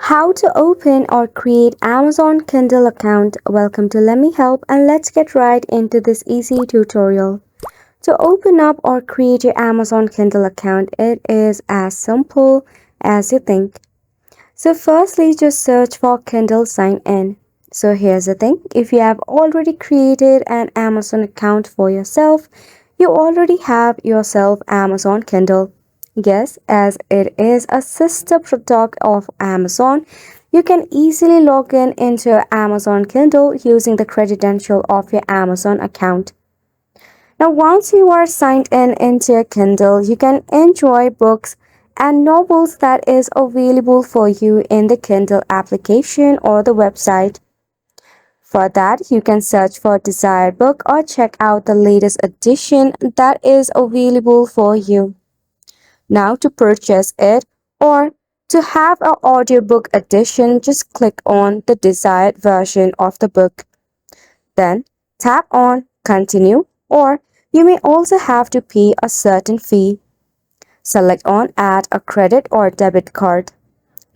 How to open or create Amazon Kindle account. Welcome to Let Me Help, and let's get right into this easy tutorial. To open up or create your Amazon Kindle account, it is as simple as you think. So firstly, just search for Kindle sign in. So here's the thing, if you have already created an Amazon account for yourself, you already have yourself Amazon Kindle. Yes, as it is a sister product of Amazon, you can easily log in into your Amazon Kindle using the credential of your Amazon account. Now, once you are signed in into your Kindle, you can enjoy books and novels that is available for you in the Kindle application or the website. For that, you can search for desired book or check out the latest edition that is available for you. Now to purchase it or to have an audiobook edition, just click on the desired version of the book. Then tap on Continue, or you may also have to pay a certain fee. Select on Add a credit or debit card.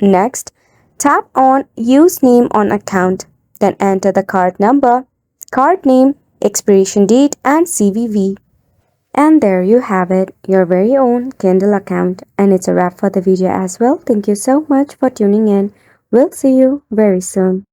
Next, tap on Use Name on Account. Then enter the card number, card name, expiration date, and CVV. And there you have it, your very own Kindle account. And it's a wrap for the video as well. Thank you so much for tuning in. We'll see you very soon.